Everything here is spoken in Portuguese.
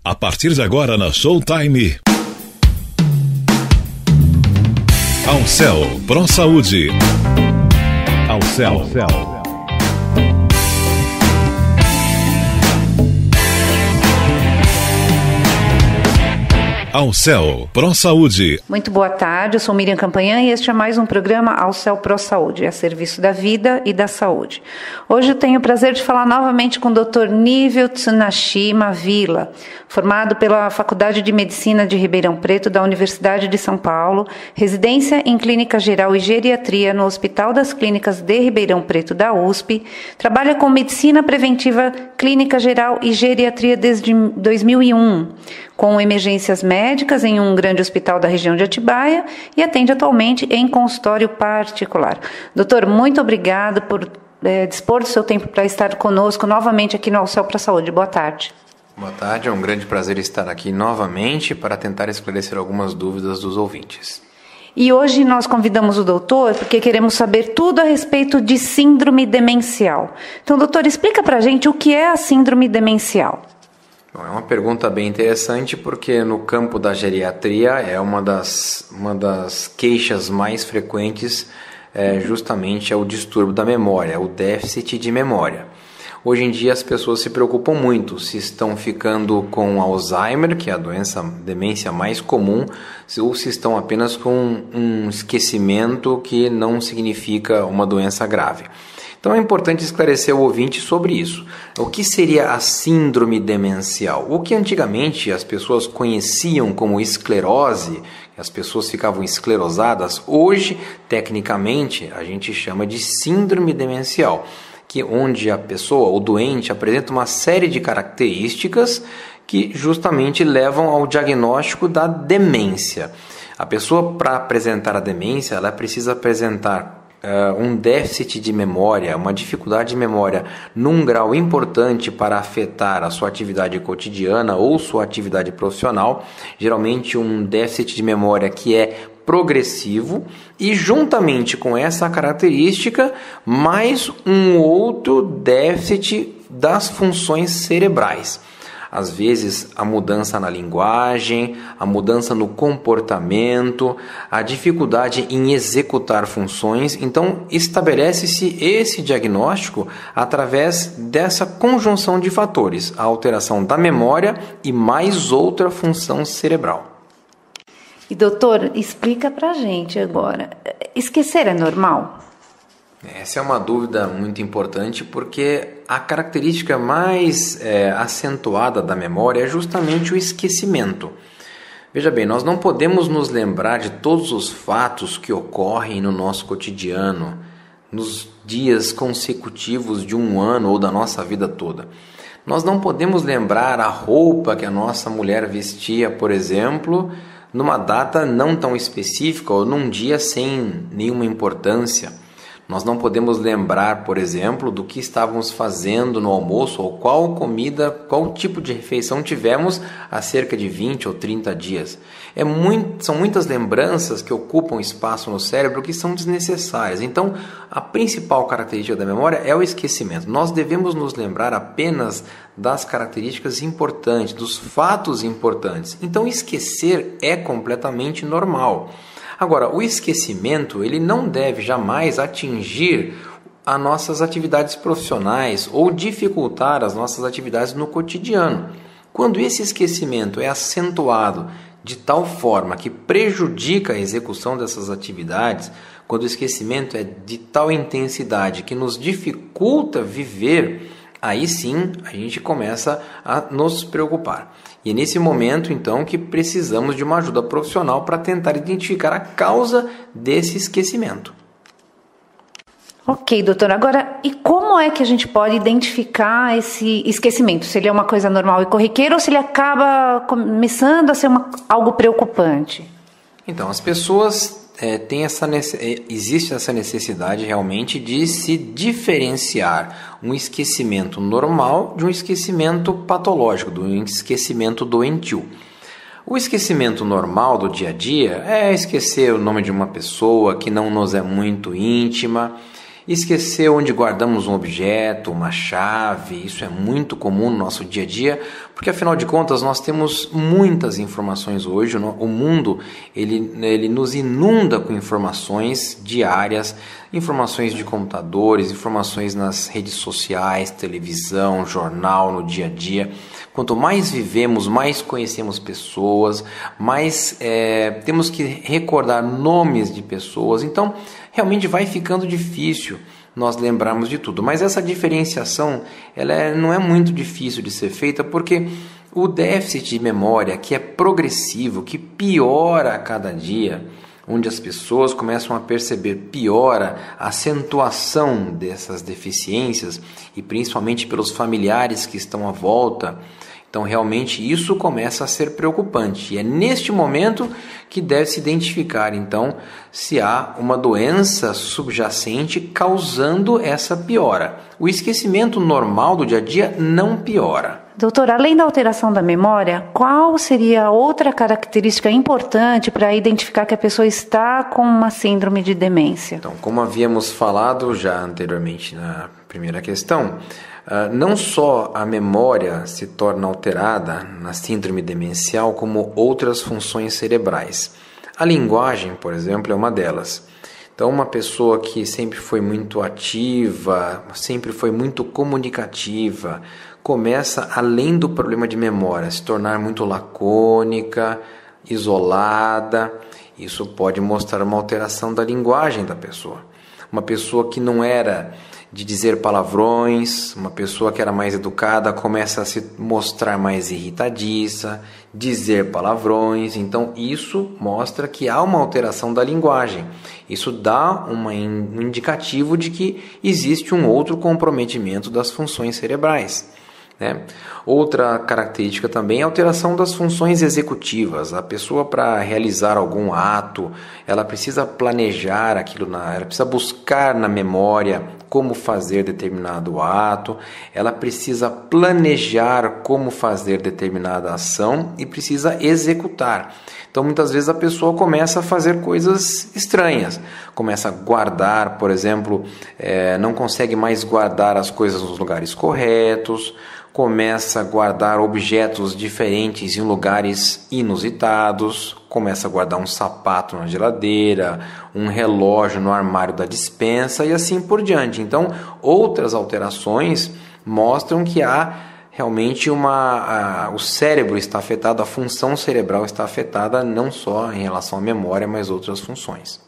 A partir de agora na Showtime. Alcel Pro Saúde. Alcel. Alcel Pro Saúde. Muito boa tarde, eu sou Miriam Campanhã e este é mais um programa Alcel Pro Saúde, a serviço da vida e da saúde. Hoje eu tenho o prazer de falar novamente com o Dr. Nível Tsunashima Vila, formado pela Faculdade de Medicina de Ribeirão Preto da Universidade de São Paulo, residência em Clínica Geral e Geriatria no Hospital das Clínicas de Ribeirão Preto da USP, trabalha com Medicina Preventiva Clínica Geral e Geriatria desde 2001, com emergências médicas em um grande hospital da região de Atibaia e atende atualmente em consultório particular. Doutor, muito obrigado por dispor do seu tempo para estar conosco novamente aqui no Alcel Pro Saúde. Boa tarde. Boa tarde, é um grande prazer estar aqui novamente para tentar esclarecer algumas dúvidas dos ouvintes. E hoje nós convidamos o doutor porque queremos saber tudo a respeito de síndrome demencial. Então, doutor, explica para a gente o que é a síndrome demencial. Bom, é uma pergunta bem interessante porque no campo da geriatria é uma das queixas mais frequentes, justamente é o distúrbio da memória, o déficit de memória. Hoje em dia as pessoas se preocupam muito se estão ficando com Alzheimer, que é a demência mais comum, ou se estão apenas com um esquecimento que não significa uma doença grave. Então é importante esclarecer o ouvinte sobre isso. O que seria a síndrome demencial? O que antigamente as pessoas conheciam como esclerose, as pessoas ficavam esclerosadas, hoje, tecnicamente, a gente chama de síndrome demencial, onde a pessoa, o doente, apresenta uma série de características que justamente levam ao diagnóstico da demência. A pessoa, para apresentar a demência, ela precisa apresentar um déficit de memória, uma dificuldade de memória num grau importante para afetar a sua atividade cotidiana ou sua atividade profissional, geralmente um déficit de memória que é progressivo e juntamente com essa característica mais um outro déficit das funções cerebrais. Às vezes a mudança na linguagem, a mudança no comportamento, a dificuldade em executar funções. Então estabelece-se esse diagnóstico através dessa conjunção de fatores, a alteração da memória e mais outra função cerebral. E doutor, explica pra gente agora, esquecer é normal? Essa é uma dúvida muito importante porque a característica mais acentuada da memória é justamente o esquecimento. Veja bem, nós não podemos nos lembrar de todos os fatos que ocorrem no nosso cotidiano, nos dias consecutivos de um ano ou da nossa vida toda. Nós não podemos lembrar a roupa que a nossa mulher vestia, por exemplo, numa data não tão específica ou num dia sem nenhuma importância. Nós não podemos lembrar, por exemplo, do que estávamos fazendo no almoço ou qual comida, qual tipo de refeição tivemos há cerca de 20 ou 30 dias. São muitas lembranças que ocupam espaço no cérebro que são desnecessárias. Então, a principal característica da memória é o esquecimento. Nós devemos nos lembrar apenas das características importantes, dos fatos importantes. Então, esquecer é completamente normal. Agora, o esquecimento ele não deve jamais atingir as nossas atividades profissionais ou dificultar as nossas atividades no cotidiano. Quando esse esquecimento é acentuado de tal forma que prejudica a execução dessas atividades, quando o esquecimento é de tal intensidade que nos dificulta viver, aí sim a gente começa a nos preocupar. E é nesse momento, então, que precisamos de uma ajuda profissional para tentar identificar a causa desse esquecimento. Ok, doutor. Agora, e como é que a gente pode identificar esse esquecimento? Se ele é uma coisa normal e corriqueira ou se ele acaba começando a ser algo preocupante? Então, as pessoas existe essa necessidade realmente de se diferenciar um esquecimento normal de um esquecimento patológico, de um esquecimento doentio. O esquecimento normal do dia a dia é esquecer o nome de uma pessoa que não nos é muito íntima, esquecer onde guardamos um objeto, uma chave, isso é muito comum no nosso dia a dia, Porque afinal de contas nós temos muitas informações hoje, o mundo ele nos inunda com informações diárias, informações de computadores, informações nas redes sociais, televisão, jornal, no dia a dia. Quanto mais vivemos, mais conhecemos pessoas, mais temos que recordar nomes de pessoas, então realmente vai ficando difícil nós lembrarmos de tudo. Mas essa diferenciação não é muito difícil de ser feita, porque o déficit de memória, que é progressivo, que piora a cada dia, onde as pessoas começam a perceber, piora a acentuação dessas deficiências, e principalmente pelos familiares que estão à volta. Então realmente isso começa a ser preocupante, e é neste momento que deve se identificar então se há uma doença subjacente causando essa piora. O esquecimento normal do dia a dia não piora. Doutor, além da alteração da memória, qual seria outra característica importante para identificar que a pessoa está com uma síndrome de demência? Então, como havíamos falado já anteriormente na primeira questão, não só a memória se torna alterada na síndrome demencial, como outras funções cerebrais. A linguagem, por exemplo, é uma delas. Então, uma pessoa que sempre foi muito ativa, sempre foi muito comunicativa, começa, além do problema de memória, a se tornar muito lacônica, isolada. Isso pode mostrar uma alteração da linguagem da pessoa. Uma pessoa que não era de dizer palavrões, uma pessoa que era mais educada começa a se mostrar mais irritadiça, dizer palavrões. Então isso mostra que há uma alteração da linguagem. Isso dá um indicativo de que existe um outro comprometimento das funções cerebrais, né? Outra característica também é a alteração das funções executivas. A pessoa, para realizar algum ato, ela precisa planejar aquilo, ela precisa buscar na memória como fazer determinado ato, ela precisa planejar como fazer determinada ação e precisa executar. Então muitas vezes a pessoa começa a fazer coisas estranhas, começa a guardar, por exemplo, não consegue mais guardar as coisas nos lugares corretos, começa a guardar objetos diferentes em lugares inusitados, começa a guardar um sapato na geladeira, um relógio no armário da despensa e assim por diante. Então, outras alterações mostram que há realmente o cérebro está afetado, a função cerebral está afetada não só em relação à memória, mas outras funções.